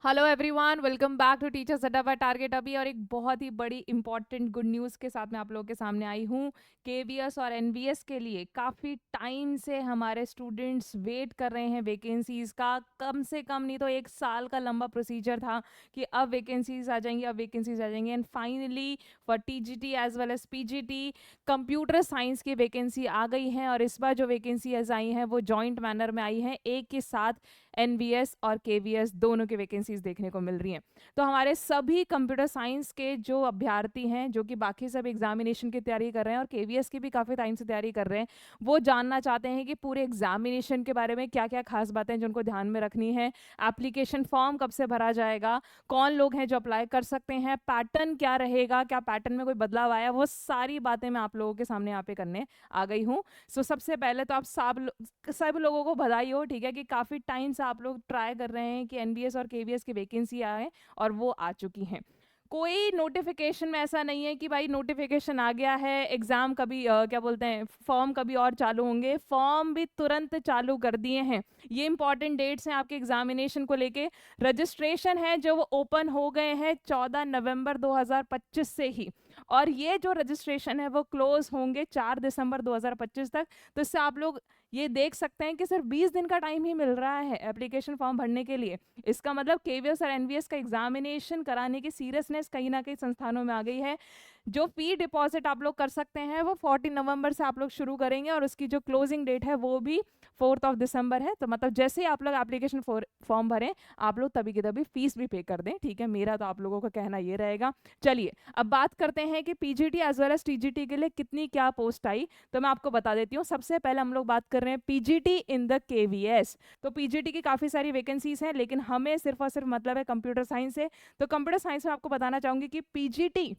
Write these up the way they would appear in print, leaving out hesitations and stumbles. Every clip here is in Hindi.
Hello everyone, welcome back to teachers Adda by target अभी। और एक बहुत ही बड़ी इंपॉर्टेंट गुड न्यूज़ के साथ मैं आप लोगों के सामने आई हूँ। केवीएस और एनवीएस के लिए काफ़ी टाइम से हमारे स्टूडेंट्स वेट कर रहे हैं वैकेंसीज़ का। कम से कम नहीं तो 1 साल का लंबा प्रोसीजर था कि अब वैकेंसीज आ जाएंगी, अब वैकेंसीज आ जाएंगी। And finally for TGT as well as PGT computer science की वैकेंसी आ गई है। और इस बार जो वैकेंसीज आई हैं वो जॉइंट मैनर में आई हैं, एक के साथ एनवीएस और केवीएस दोनों की वैकेंसीज देखने को मिल रही हैं। तो हमारे सभी कंप्यूटर साइंस के जो अभ्यर्थी हैं, जो कि बाकी सब एग्जामिनेशन की तैयारी कर रहे हैं और केवीएस की भी काफ़ी टाइम से तैयारी कर रहे हैं, वो जानना चाहते हैं कि पूरे एग्जामिनेशन के बारे में क्या क्या खास बातें हैं जो उनको ध्यान में रखनी है। एप्लीकेशन फॉर्म कब से भरा जाएगा, कौन लोग हैं जो अप्लाई कर सकते हैं, पैटर्न क्या रहेगा, क्या पैटर्न में कोई बदलाव आया, वो सारी बातें मैं आप लोगों के सामने यहाँ पे करने आ गई हूँ। सो सबसे पहले तो आप सब लोगों को बधाई हो, ठीक है, कि काफ़ी टाइम से आप लोग ट्राई कर रहे हैं कि एनबीएस और केवीएस की वैकेंसी आए और वो आ चुकी हैं। कोई नोटिफिकेशन में ऐसा नहीं है कि भाई नोटिफिकेशन आ गया है, एग्जाम कभी क्या बोलते हैं, फॉर्म कभी और चालू होंगे। फॉर्म भी तुरंत चालू कर दिए हैं। ये इंपॉर्टेंट डेट्स हैं आपके एग्जामिनेशन को लेके। रजिस्ट्रेशन है जो वो ओपन हो गए हैं 14 नवंबर 2025 से ही, और ये जो रजिस्ट्रेशन है वो क्लोज होंगे 4 दिसंबर 2025 तक। तो इससे आप लोग ये देख सकते हैं कि सिर्फ 20 दिन का टाइम ही मिल रहा है एप्लीकेशन फॉर्म भरने के लिए। इसका मतलब केवीएस और एनवीएस का एग्जामिनेशन कराने की सीरियसनेस कहीं ना कहीं संस्थानों में आ गई है। जो फी डिपॉजिट आप लोग कर सकते हैं वो 14 नवंबर से आप लोग शुरू करेंगे, और उसकी जो क्लोजिंग डेट है वो भी 4 दिसंबर है। तो मतलब जैसे ही आप लोग एप्लीकेशन फॉर्म भरें, आप लोग तभी की तभी फीस भी पे कर दें, ठीक है। मेरा तो आप लोगों का कहना ये रहेगा। चलिए अब बात करते हैं कि PGT as well as TGT के लिए कितनी क्या पोस्ट आई। तो मैं आपको बता देती हूँ। सबसे पहले हम लोग बात कर रहे हैं पीजीटी इन द केवीएस। तो पीजीटी की काफ़ी सारी वैकेंसीज हैं, लेकिन हमें सिर्फ और सिर्फ मतलब है कंप्यूटर साइंस से। तो कंप्यूटर साइंस में आपको बताना चाहूंगी कि पीजीटी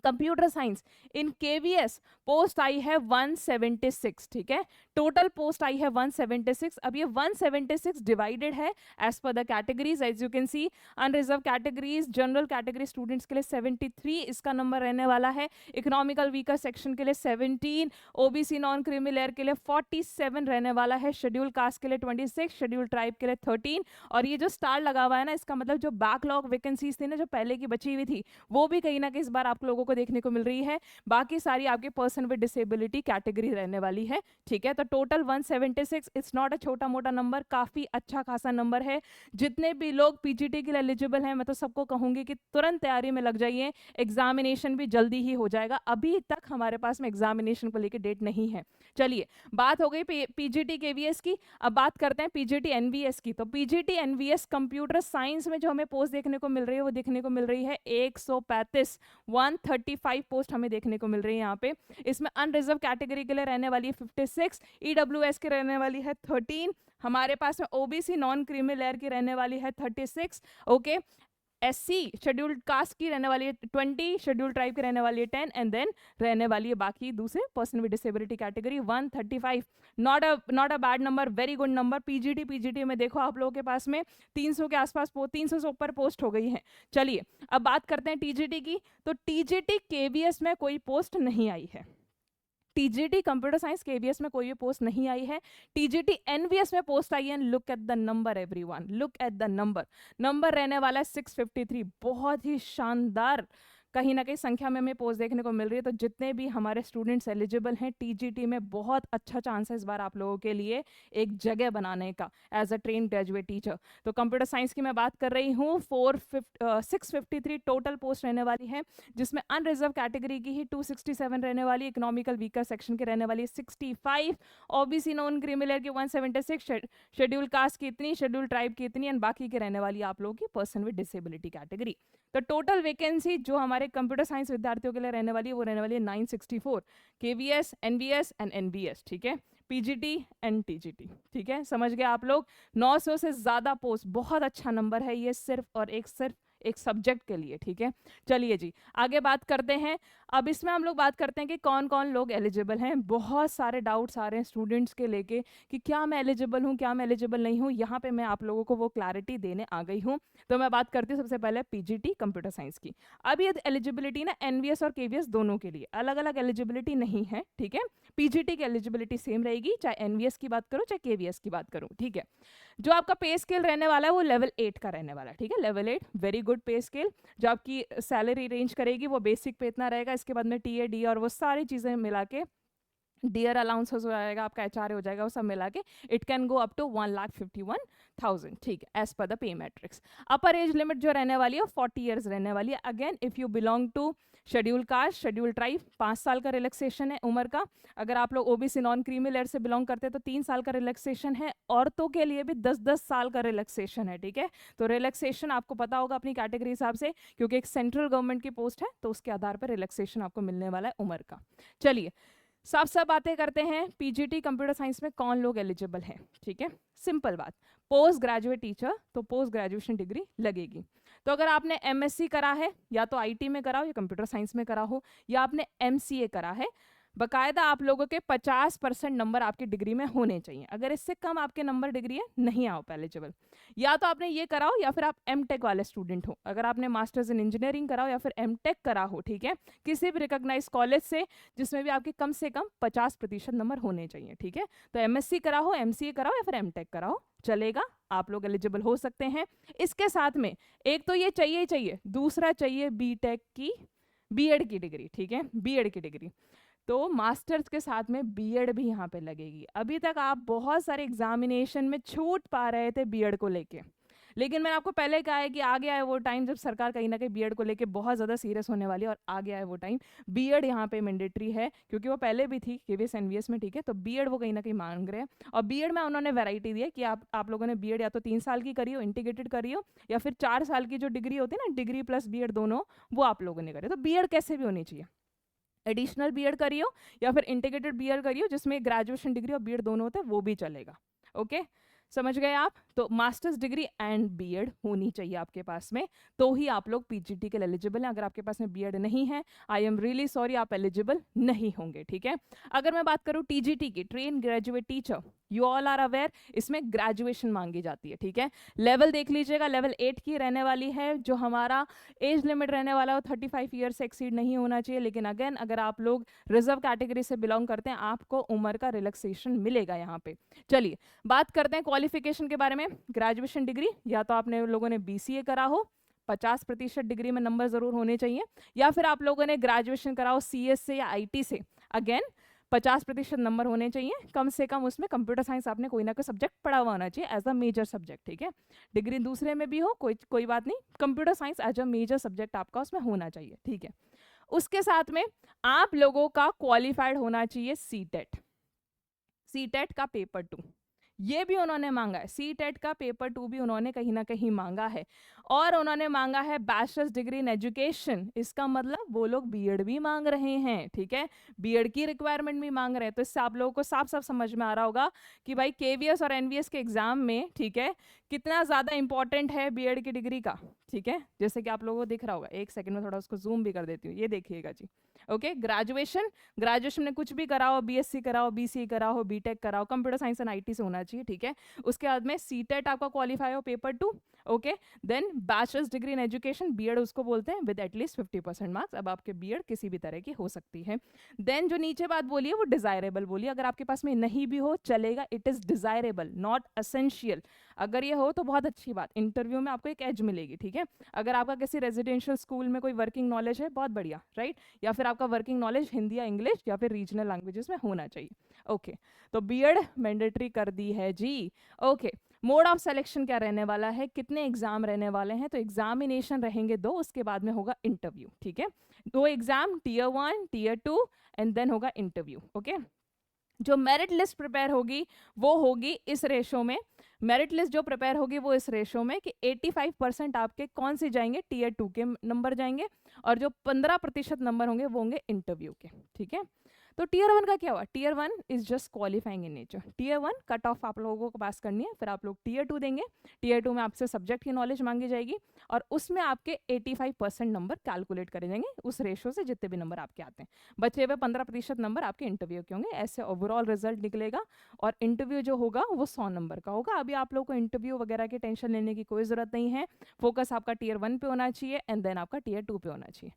कंप्यूटर साइंस इन केवीएस पोस्ट आई है 176, ठीक है। टोटल पोस्ट आई है 176। अब ये 176 डिवाइडेड है as per the categories. As you can see, unreserve categories, general category students के लिए 73 इसका नंबर रहने वाला है। इकोनॉमिकल वीकर सेक्शन के लिए 17, ओबीसी नॉन क्रीमी लेयर के लिए 47 रहने वाला है, शेड्यूल कास्ट के लिए 26, शेड्यूल ट्राइब के लिए 13। और ये जो स्टार लगा हुआ है ना, इसका मतलब जो बैकलॉग वैकेंसीज थी ना, जो पहले की बची हुई थी, वो भी कहीं ना कहीं इस बार आप लोगों को देखने को मिल रही है। बाकी सारी आपके पर्सन विद डिसेबिलिटी कैटेगरी रहने वाली है, ठीक है। तो टोटल 176, इट्स नॉट अ छोटा मोटा नंबर, काफी अच्छा खासा नंबर है। जितने भी लोग पीजीटी के लिए एलिजिबल हैं, मैं तो सबको कहूंगी कि तुरंत तैयारी में लग जाइए। एग्जामिनेशन भी जल्दी ही हो जाएगा। अभी तक हमारे पास में एग्जामिनेशन को लेकर डेट नहीं है। चलिए, बात हो गई पीजीटी केवीएस की। अब बात करते हैं पीजीटी एनवीएस की। तो पीजीटी एनवीएस कंप्यूटर साइंस में जो हमें पोस्ट देखने को मिल रही है वो देखने को मिल रही है 135, 135 पोस्ट हमें देखने को मिल रही है यहाँ पे। इसमें अनरिजर्व कैटेगरी के लिए रहने वाली है 56, ईडब्ल्यूएस की रहने वाली है 13, हमारे पास में ओबीसी नॉन क्रीमी लेयर की रहने वाली है 36, ओके। एससी शेड्यूल्ड कास्ट की रहने वाली है 20, शेड्यूल्ड ट्राइब की रहने वाली है 10, एंड देन रहने वाली है बाकी दूसरे person with disability category 135। Not a bad number, very good number. PGT में देखो आप लोगों के पास में 300 के आसपास 300 से ऊपर पोस्ट हो गई है। चलिए अब बात करते हैं टीजीटी की। तो टीजीटी केवीएस में कोई पोस्ट नहीं आई है। टीजीटी कंप्यूटर साइंस केवीएस में कोई भी पोस्ट नहीं आई है। टीजीटी एनवीएस में पोस्ट आई है। Look at the number everyone, look at the number. Number रहने वाला है 653, बहुत ही शानदार कहीं ना कहीं संख्या में हमें पोस्ट देखने को मिल रही है। तो जितने भी हमारे स्टूडेंट्स एलिजिबल हैं टीजीटी में, बहुत अच्छा चांस है इस बार आप लोगों के लिए एक जगह बनाने का as a train graduate teacher. तो कंप्यूटर साइंस की मैं बात कर रही हूँ, 653 टोटल पोस्ट रहने वाली है, जिसमें अनरिजर्व कैटेगरी की ही 267 रहने वाली, इकोनॉमिकल वीकर सेक्शन की रहने वाली 65, ओबीसी नॉन क्रीमी लेयर की 176, शेड्यूल कास्ट की इतनी, शेड्यूल ट्राइब की इतनी, एंड बाकी की रहने वाली आप लोगों की पर्सन विद डिसेबिलिटी कैटेगरी। तो टोटल वैकेंसी जो हमारे कंप्यूटर साइंस विद्यार्थियों के लिए रहने वाली है वो रहने वाली है 964, केवीएस, एनवीएस एंड एनबीएस, ठीक है। पीजीटी एंड टीजीटी, ठीक है, समझ गए आप लोग। 900 से ज्यादा पोस्ट, बहुत अच्छा नंबर है ये, सिर्फ एक सब्जेक्ट के लिए, ठीक है। चलिए जी, आगे बात करते हैं। अब इसमें हम लोग बात करते हैं कि कौन कौन लोग एलिजिबल हैं। बहुत सारे डाउट्स आ रहे हैं स्टूडेंट्स के लेके कि क्या मैं एलिजिबल हूँ, क्या मैं एलिजिबल नहीं हूँ। यहाँ पे मैं आप लोगों को वो क्लैरिटी देने आ गई हूँ। तो मैं बात करती हूँ सबसे पहले पीजीटी कंप्यूटर साइंस की। अब ये एलिजिबिलिटी ना एनवीएस और केवीएस दोनों के लिए अलग अलग एलिजिबिलिटी नहीं है, ठीक है। पीजीटी की एलिजिबिलिटी सेम रहेगी, चाहे एनवीएस की बात करूँ चाहे केवीएस की बात करूँ, ठीक है। जो आपका पे स्केल रहने वाला है वो लेवल 8 का रहने वाला है, ठीक है। लेवल 8 वेरी गुड पे स्केल। जो आपकी सैलरी रेंज करेगी वो बेसिक पे इतना रहेगा, इसके बाद में टीए डी और वो सारी चीज़ें मिला के डियर अलाउंस हो जाएगा, आपका एचआरए हो जाएगा, वो सब मिला के it can go up to 1,51,000, ठीक है, as per the pay matrix. Upper age limit जो रहने वाली है 40 ईयर्स रहने वाली है। Again if you belong to schedule caste, schedule tribe, 5 साल का रिलैक्सेशन है उम्र का। अगर आप लोग ओबीसी नॉन क्रीमी लेयर से बिलोंग करते हैं तो 3 साल का रिलैक्सेशन है। औरतों के लिए भी 10-10 साल का रिलैक्सेशन है, ठीक है। तो रिलैक्सेशन आपको पता होगा अपनी कैटेगरी हिसाब से, क्योंकि एक सेंट्रल गवर्नमेंट की पोस्ट है तो उसके आधार पर रिलैक्सेशन आपको मिलने वाला है उम्र का। चलिए सब बातें करते हैं पीजीटी कंप्यूटर साइंस में कौन लोग एलिजिबल हैं, ठीक है। सिंपल बात, पोस्ट ग्रेजुएट टीचर तो पोस्ट ग्रेजुएशन डिग्री लगेगी। तो अगर आपने एमएससी करा है, या तो आईटी में करा हो या कंप्यूटर साइंस में करा हो, या आपने एमसीए करा है, बकायदा आप लोगों के 50% नंबर आपकी डिग्री में होने चाहिए। अगर इससे कम आपके नंबर डिग्री है, नहीं आओ एलिजिबल। या तो आपने ये कराओ या फिर आप एमटेक वाले स्टूडेंट हो। अगर आपने मास्टर्स इन इंजीनियरिंग कराओ या फिर एमटेक करा हो, ठीक है, किसी भी रिकॉग्नाइज कॉलेज से जिसमें भी आपके कम से कम 50% नंबर होने चाहिए, ठीक है। तो एमएससी करा हो, एमसीए कराओ या फिर एमटेक कराओ, चलेगा, आप लोग एलिजिबल हो सकते हैं। इसके साथ में एक तो ये चाहिए ही चाहिए, दूसरा चाहिए बीटेक की बीएड की डिग्री, ठीक है, बीएड की डिग्री। तो मास्टर्स के साथ में बीएड भी यहाँ पे लगेगी। अभी तक आप बहुत सारे एग्जामिनेशन में छूट पा रहे थे बीएड को लेके, लेकिन मैंने आपको पहले कहा है कि आ गया है वो टाइम जब सरकार कहीं ना कहीं बीएड को लेके बहुत ज़्यादा सीरियस होने वाली है, और आ गया है वो टाइम। बीएड यहाँ पे मैंडेटरी है, क्योंकि वो पहले भी थी केवीएस एनवीएस में, ठीक है। तो बीएड वो कहीं ना कहीं मांग रहे हैं, और बीएड में उन्होंने वैरायटी दी है कि आप लोगों ने बीएड या तो 3 साल की करी हो, इंटीग्रेटेड करी हो, या फिर 4 साल की जो डिग्री होती है ना, डिग्री प्लस बीएड दोनों, वो आप लोगों ने करी। तो बीएड कैसे भी होनी चाहिए, एडिशनल बीएड करियो या फिर इंटीग्रेटेड बीएड करियो जिसमें ग्रेजुएशन डिग्री और बीएड दोनों होते हैं, वो भी चलेगा। ओके, समझ गए आप। तो मास्टर्स डिग्री एंड बीएड होनी चाहिए आपके पास में, तो ही आप लोग पीजीटी के लिए एलिजिबल हैं। अगर आपके पास में बीएड नहीं है, आई एम रियली सॉरी, आप एलिजिबल नहीं होंगे, ठीक है। अगर मैं बात करूं टीजीटी की, train graduate teacher, you all are aware, इसमें ग्रेजुएशन मांगी जाती है, ठीक है। लेवल देख लीजिएगा, लेवल 8 की रहने वाली है। जो हमारा एज लिमिट रहने वाला है 35 ईयर से एक्सीड नहीं होना चाहिए, लेकिन अगेन अगर आप लोग रिजर्व कैटेगरी से बिलोंग करते हैं, आपको उम्र का रिलैक्सेशन मिलेगा यहाँ पे। चलिए बात करते हैं क्वालिफिकेशन के बारे में। ग्रेजुएशन डिग्री, या तो आपने लोगों ने बीसीए करा हो, 50% डिग्री में नंबर जरूर होने चाहिए, या फिर आप लोगों ने ग्रेजुएशन करा हो सीएस से या आईटी से, अगेन 50% नंबर होने चाहिए। कम से कम उसमें कंप्यूटर साइंस आपने कोई ना कोई सब्जेक्ट पढ़ा हुआ होना चाहिए एज अ मेजर सब्जेक्ट, ठीक है। डिग्री दूसरे में भी हो, कोई बात नहीं, computer science as a major subject आपका उसमें होना चाहिए, ठीक है। उसके साथ में आप लोगों का क्वालिफाइड होना चाहिए सीटेट, सीटेट का पेपर 2, ये भी उन्होंने मांगा है। सीटेट का पेपर 2 भी उन्होंने कहीं ना कहीं मांगा है, और उन्होंने मांगा है बैचलर्स डिग्री इन एजुकेशन। इसका मतलब वो लोग बीएड भी मांग रहे हैं, ठीक है, बीएड की रिक्वायरमेंट भी मांग रहे हैं। तो इससे आप लोगों को साफ साफ समझ में आ रहा होगा कि भाई केवीएस और एनवीएस के एग्जाम में, ठीक है, कितना ज़्यादा इंपॉर्टेंट है बीएड की डिग्री का, ठीक है। जैसे कि आप लोगों को दिख रहा होगा, एक सेकंड में थोड़ा उसको जूम भी कर देती हूँ, ये देखिएगा जी। ओके, ग्रेजुएशन में कुछ भी कराओ, बीएससी कराओ, बीसीए कराओ, बीटेक कराओ, कंप्यूटर साइंस एंड आईटी से होना चाहिए, ठीक है। उसके बाद में सीटेट आपका क्वालिफाई हो paper 2, okay. Then bachelor's degree in education, BEd उसको बोलते हैं, विद एटलीस्ट 50% मार्क्स। अब आपके बीएड किसी भी तरह की हो सकती है। देन जो नीचे बात बोली है वो डिजायरेबल बोली, अगर आपके पास में नहीं भी हो चलेगा, it is desirable not essential. अगर ये हो तो बहुत अच्छी बात, इंटरव्यू में आपको एक एज मिलेगी, ठीक है। अगर आपका किसी रेजिडेंशियल स्कूल में कोई वर्किंग नॉलेज है, बहुत बढ़िया, राइट, या फिर आपका वर्किंग नॉलेज हिंदी या इंग्लिश या फिर रीजनल लैंग्वेजेस में होना चाहिए, ओके। तो बीएड मैंडेटरी कर दी है जी, ओके। मोड ऑफ सिलेक्शन क्या रहने वाला है, कितने एग्जाम रहने वाले हैं, तो एग्जामिनेशन रहेंगे 2, उसके बाद में होगा इंटरव्यू, ठीक है। 2 exam, tier 1, tier 2, and then होगा इंटरव्यू, ओके। जो मेरिट लिस्ट प्रिपेयर होगी वो होगी इस रेशो में, मेरिट लिस्ट जो प्रिपेयर होगी वो इस रेशो में कि 85% आपके कौन से जाएंगे, टीयर 2 के नंबर जाएंगे, और जो 15% नंबर होंगे वो होंगे इंटरव्यू के, ठीक है। तो टीयर 1 का क्या हुआ, tier 1 is just qualifying in nature. Tier 1 cut off आप लोगों को पास करनी है, फिर आप लोग टीयर 2 देंगे। टीयर 2 में आपसे सब्जेक्ट की नॉलेज मांगी जाएगी और उसमें आपके 85% नंबर कैलकुलेट करे जाएंगे उस रेशो से जितने भी नंबर आपके आते हैं। बचे हुए 15% नंबर आपके इंटरव्यू के होंगे। ऐसे ओवरऑल रिजल्ट निकलेगा और इंटरव्यू जो होगा वो 100 नंबर का होगा। अभी आप लोग को इंटरव्यू वगैरह की टेंशन लेने की कोई ज़रूरत नहीं है। फोकस आपका टीयर 1 पे होना चाहिए एंड देन आपका टीयर 2 पे होना चाहिए।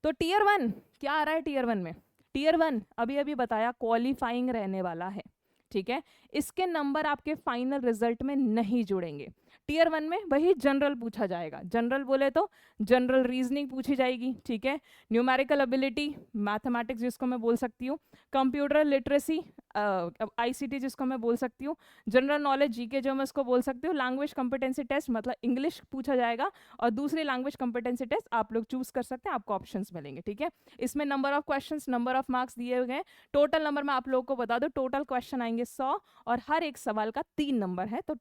तो टीयर 1 क्या आ रहा है, टीयर 1 में टीयर 1 अभी अभी बताया क्वालिफाइंग रहने वाला है, ठीक है। इसके नंबर आपके फाइनल रिजल्ट में नहीं जुड़ेंगे। टीयर 1 में वही जनरल पूछा जाएगा। जनरल बोले तो जनरल रीजनिंग पूछी जाएगी, ठीक है। न्यूमेरिकल एबिलिटी, मैथमेटिक्स जिसको मैं बोल सकती हूँ, कंप्यूटर लिटरेसी, आईसीटी जिसको मैं बोल सकती हूँ, जनरल नॉलेज जीके जो मैं उसको बोल सकती हूँ, लैंग्वेज कॉम्पिटेंसी टेस्ट मतलब इंग्लिश पूछा जाएगा और दूसरी लैंग्वेज कॉम्पिटेंसी टेस्ट आप लोग चूज कर सकते हैं, आपको ऑप्शंस मिलेंगे, ठीक है। इसमें number of questions, number of marks दिए हुए हैं। टोटल नंबर मैं आप लोगों को बता दूं, टोटल क्वेश्चन आएंगे 100 और हर एक सवाल का 3 नंबर है, तो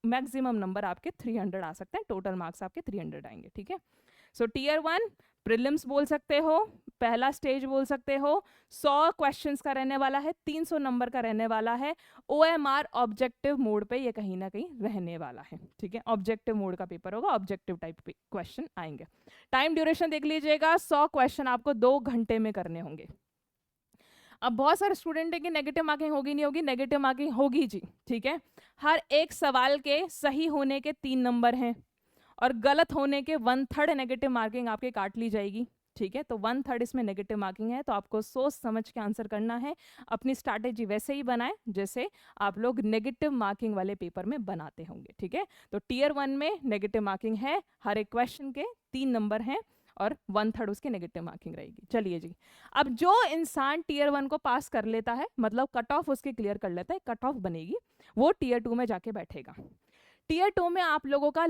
मैक्सिमम नंबर आपके 300 आ सकते हैं। टोटल मार्क्स आपके 300 आएंगे, ठीक है। सो टीयर 1 प्रीलिम्स बोल सकते हो, पहला स्टेज बोल सकते हो। 100 क्वेश्चंस का रहने वाला है, 300 नंबर का रहने वाला है। OMR ऑब्जेक्टिव मोड पे ये कहीं ना कहीं रहने वाला है, ठीक है। ऑब्जेक्टिव मोड का पेपर होगा, ऑब्जेक्टिव टाइप क्वेश्चन आएंगे। टाइम ड्यूरेशन देख लीजिएगा, 100 क्वेश्चन आपको 2 घंटे में करने होंगे। अब बहुत सारे स्टूडेंट है कि नेगेटिव मार्किंग होगी नहीं होगी, नेगेटिव मार्किंग होगी जी, ठीक है। हर एक सवाल के सही होने के 3 नंबर हैं और गलत होने के 1/3 नेगेटिव मार्किंग आपके काट ली जाएगी, ठीक है। तो 1/3 इसमें नेगेटिव मार्किंग है, तो आपको सोच समझ के आंसर करना है। अपनी स्ट्रैटेजी वैसे ही बनाएं जैसे आप लोग नेगेटिव मार्किंग वाले पेपर में बनाते होंगे, ठीक है। तो टीयर 1 में नेगेटिव मार्किंग है, हर एक क्वेश्चन के 3 नंबर हैं और 1/3 उसकी नेगेटिव मार्किंग रहेगी। चलिए जी, अब जो इंसान टीयर 1 को पास कर लेता है, मतलब कट ऑफ उसके क्लियर कर लेता है, कट ऑफ बनेगी, वो टीयर 2 में जाके बैठेगा। टीयर 2 में आप लोगों का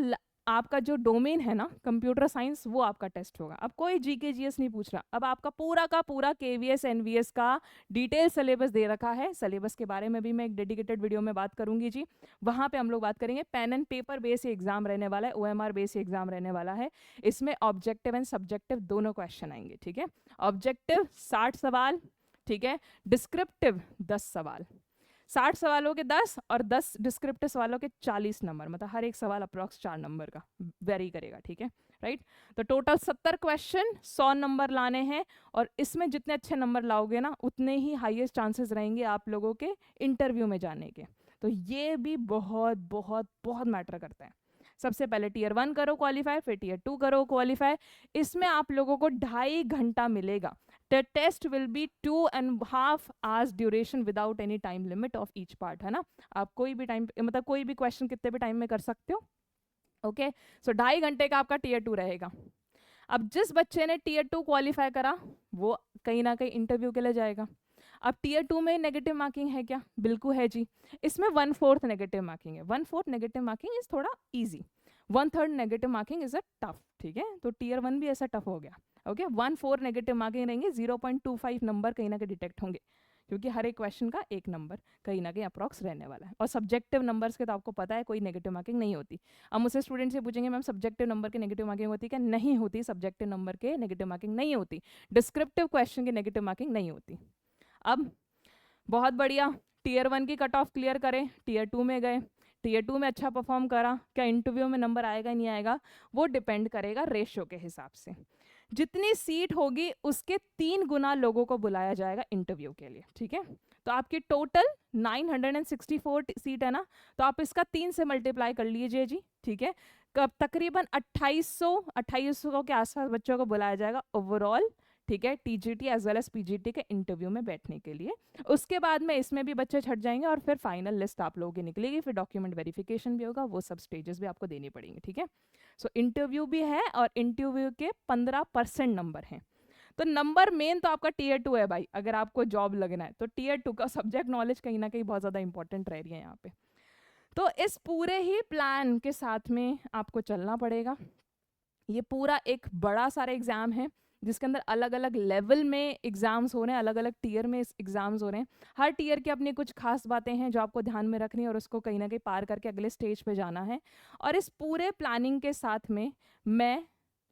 आपका जो डोमेन है ना कंप्यूटर साइंस, वो आपका टेस्ट होगा। अब कोई जीके जीएस नहीं पूछ रहा, अब आपका पूरा का पूरा केवीएस एनवीएस का डिटेल सिलेबस दे रखा है। सिलेबस के बारे में भी मैं एक डेडिकेटेड वीडियो में बात करूंगी जी, वहां पे हम लोग बात करेंगे। Pen and paper base exam रहने वाला है, OMR बेस एग्जाम रहने वाला है। इसमें ऑब्जेक्टिव एंड सब्जेक्टिव दोनों क्वेश्चन आएंगे, ठीक है। ऑब्जेक्टिव 60 सवाल, ठीक है। डिस्क्रिप्टिव 10 सवाल, 60 सवालों के 10 और 10 डिस्क्रिप्टिव सवालों के 40 नंबर, मतलब हर एक सवाल अप्रॉक्स 4 नंबर का वेरी करेगा, ठीक है, राइट। तो टोटल 70 क्वेश्चन, 100 नंबर लाने हैं और इसमें जितने अच्छे नंबर लाओगे ना उतने ही हाईएस्ट चांसेस रहेंगे आप लोगों के इंटरव्यू में जाने के। तो ये भी बहुत बहुत बहुत मैटर करता है। सबसे पहले टीयर 1 करो क्वालिफाई, फिर टीयर 2 करो क्वालिफाई। इसमें आप लोगों को 2.5 घंटा मिलेगा। The test will be 2.5 hours duration without any time limit of each part, है ना। आप कोई भी टाइम मतलब कोई भी क्वेश्चन कितने भी टाइम में कर सकते हो, ओके। सो 2.5 घंटे का आपका टीयर 2 रहेगा। अब जिस बच्चे ने टीयर 2 क्वालिफाई करा वो कहीं ना कहीं इंटरव्यू के लिए जाएगा। अब टीयर 2 में नेगेटिव मार्किंग है क्या, बिल्कुल है जी। इसमें 1/4 नेगेटिव मार्किंग है। 1/4 नेगेटिव मार्किंग इज थोड़ा easy, 1/3 negative marking is a tough, ठीक है। तो टीयर 1 भी ऐसा टफ हो गया, ओके। 1/4 नेगेटिव मार्किंग रहेंगे, 0.25 नंबर कहीं ना कहीं डिटेक्ट होंगे, क्योंकि हर एक क्वेश्चन का 1 नंबर कहीं ना कहीं अप्रॉक्स रहने वाला है। और सब्जेक्टिव नंबर्स के तो आपको पता है कोई नेगेटिव मार्किंग नहीं होती। अब मुझसे स्टूडेंट से पूछेंगे मैम सब्जेक्टिव नंबर की नेगेटिव मार्किंग होती है क्या, नहीं होती। सब्जेक्टिव नंबर के नेगेटिव मार्किंग नहीं होती, डिस्क्रिप्टिव क्वेश्चन की नेगेटिव मार्किंग नहीं होती। अब बहुत बढ़िया, टीयर 1 की कट ऑफ क्लियर करें, टीयर 2 में गए, टीयर 2 में अच्छा परफॉर्म करा, क्या इंटरव्यू में नंबर आएगा नहीं आएगा, वो डिपेंड करेगा रेशियो के हिसाब से। जितनी सीट होगी उसके 3 गुना लोगों को बुलाया जाएगा इंटरव्यू के लिए, ठीक है। तो आपकी टोटल 964 सीट है ना, तो आप इसका 3 से मल्टीप्लाई कर लीजिए जी, ठीक है। कब तकरीबन 2800 के आसपास बच्चों को बुलाया जाएगा ओवरऑल, ठीक है, TGT as well as PGT के इंटरव्यू में बैठने के लिए। उसके बाद में इसमें भी बच्चे छट जाएंगे और फिर फाइनल लिस्ट आप लोगों की निकलेगी, फिर डॉक्यूमेंट वेरिफिकेशन भी होगा, वो सब स्टेजेस भी आपको देनी पड़ेंगे, ठीक है। सो इंटरव्यू भी है और इंटरव्यू के 15% नंबर हैं। तो नंबर मेन तो आपका टीयर 2 है भाई, अगर आपको जॉब लगना है तो टीयर 2 का सब्जेक्ट नॉलेज कहीं ना कहीं बहुत ज़्यादा इंपॉर्टेंट रह रही है यहाँ पे। तो इस पूरे ही प्लान के साथ में आपको चलना पड़ेगा। ये पूरा एक बड़ा सारा एग्जाम है जिसके अंदर अलग अलग लेवल में एग्जाम्स हो रहे हैं, अलग अलग टीयर में एग्जाम्स हो रहे हैं। हर टीयर की अपनी कुछ खास बातें हैं जो आपको ध्यान में रखनी है और उसको कहीं ना कहीं पार करके अगले स्टेज पे जाना है। और इस पूरे प्लानिंग के साथ में मैं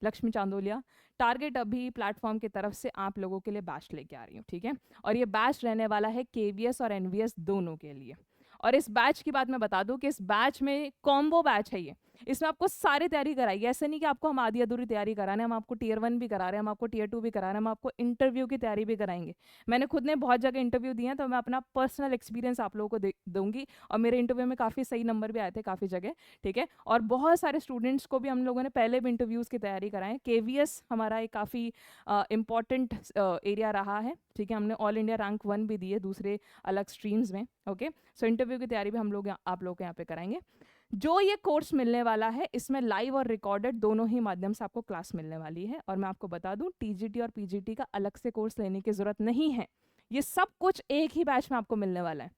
लक्ष्मी चांदोलिया टारगेट अभी प्लेटफॉर्म की तरफ से आप लोगों के लिए बैच लेके आ रही हूँ, ठीक है। और ये बैच रहने वाला है केवीएस और एनवीएस दोनों के लिए। और इस बैच की बात मैं बता दूं कि इस बैच में कॉम्बो बैच है ये। इसमें आपको सारी तैयारी कराएगी, ऐसे नहीं कि आपको हम आधी अधूरी तैयारी करा रहे हैं, हम आपको टीयर 1 भी करा रहे हैं, हम आपको टीयर 2 भी करा रहे हैं, हम आपको इंटरव्यू की तैयारी भी कराएंगे। मैंने खुद ने बहुत जगह इंटरव्यू दिए हैं, तो मैं अपना पर्सनल एक्सपीरियंस आप लोगों को दूंगी। और मेरे इंटरव्यू में काफ़ी सही नंबर भी आए थे काफ़ी जगह, ठीक है। और बहुत सारे स्टूडेंट्स को भी हम लोगों ने पहले भी इंटरव्यूज़ की तैयारी कराएं। केवीएस हमारा एक काफ़ी इंपॉर्टेंट एरिया रहा है, ठीक है। हमने ऑल इंडिया रैंक 1 भी दिए दूसरे अलग स्ट्रीम्स में, ओके। सो इंटरव्यू की तैयारी भी हम लोग आप लोग यहाँ पे कराएंगे। जो ये कोर्स मिलने वाला है इसमें लाइव और रिकॉर्डेड दोनों ही माध्यम से आपको क्लास मिलने वाली है। और मैं आपको बता दूं, टीजीटी और पीजीटी का अलग से कोर्स लेने की जरूरत नहीं है, ये सब कुछ एक ही बैच में आपको मिलने वाला है।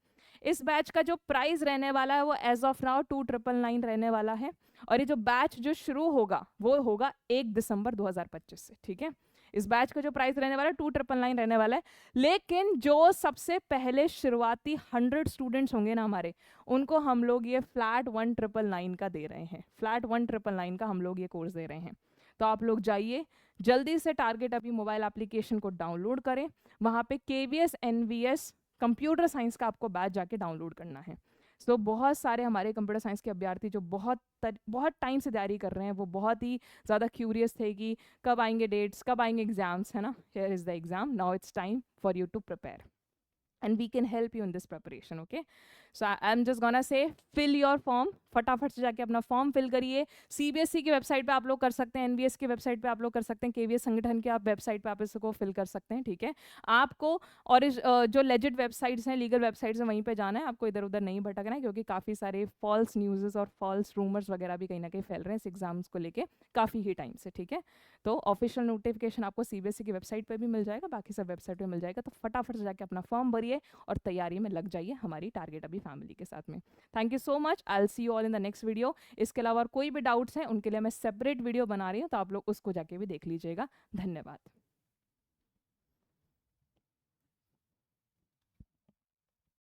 इस बैच का जो प्राइस रहने वाला है वो एज ऑफ नाउ 2999 रहने वाला है। और ये जो बैच जो शुरू होगा वो होगा 1 दिसंबर 2025 से, ठीक है। इस बैच का जो प्राइस रहने वाला है 2999 रहने वाला है। लेकिन जो सबसे पहले शुरुआती 100 स्टूडेंट्स होंगे ना हमारे, उनको हम लोग ये फ्लैट 1999 का दे रहे हैं। फ्लैट 1999 का हम लोग ये कोर्स दे रहे हैं। तो आप लोग जाइए जल्दी से, टारगेट अभी मोबाइल एप्लीकेशन को डाउनलोड करें। वहाँ पे केवीएस एनवीएस कंप्यूटर साइंस का आपको बैच जाके डाउनलोड करना है। सो बहुत सारे हमारे कंप्यूटर साइंस के अभ्यर्थी जो बहुत टाइम से तैयारी कर रहे हैं, वो बहुत ही ज़्यादा क्यूरियस थे कि कब आएंगे डेट्स, कब आएंगे एग्जाम्स, है ना। Here is the exam, now it's time for you to prepare and we can help you in this preparation, okay. So I'm just gonna say fill your form, फटाफट से जाके अपना फॉर्म फिल करिए। सीबीएसई की वेबसाइट पे आप लोग कर सकते हैं, एनवीएस की वेबसाइट पे आप लोग कर सकते हैं, केवीएस संगठन की आप वेबसाइट पे आप इसको फिल कर सकते हैं, ठीक है। आपको और जो लेजिट वेबसाइट्स हैं, लीगल वेबसाइट्स हैं, वहीं पे जाना है, आपको इधर उधर नहीं भटकना है, क्योंकि काफ़ी सारे फॉल्स न्यूज़ और फॉल्स रूमर्स वगैरह भी कहीं ना कहीं फैल रहे हैं इस एग्जाम्स को लेके काफ़ी ही टाइम से, ठीक है। तो ऑफिशियल नोटिफिकेशन आपको सीबीएसई की वेबसाइट पर भी मिल जाएगा, बाकी सब वेबसाइट पर मिल जाएगा। तो फटाफट से जाके अपना फॉर्म भरिए और तैयारी में लग जाइए हमारी टारगेट अभी फैमिली के साथ में। Thank you so much, I will see you all in the next video. इसके अलावा कोई भी डाउट्स हैं उनके लिए मैं सेपरेट वीडियो बना रही हूँ, तो आप लोग उसको जाके भी देख लीजिएगा। धन्यवाद।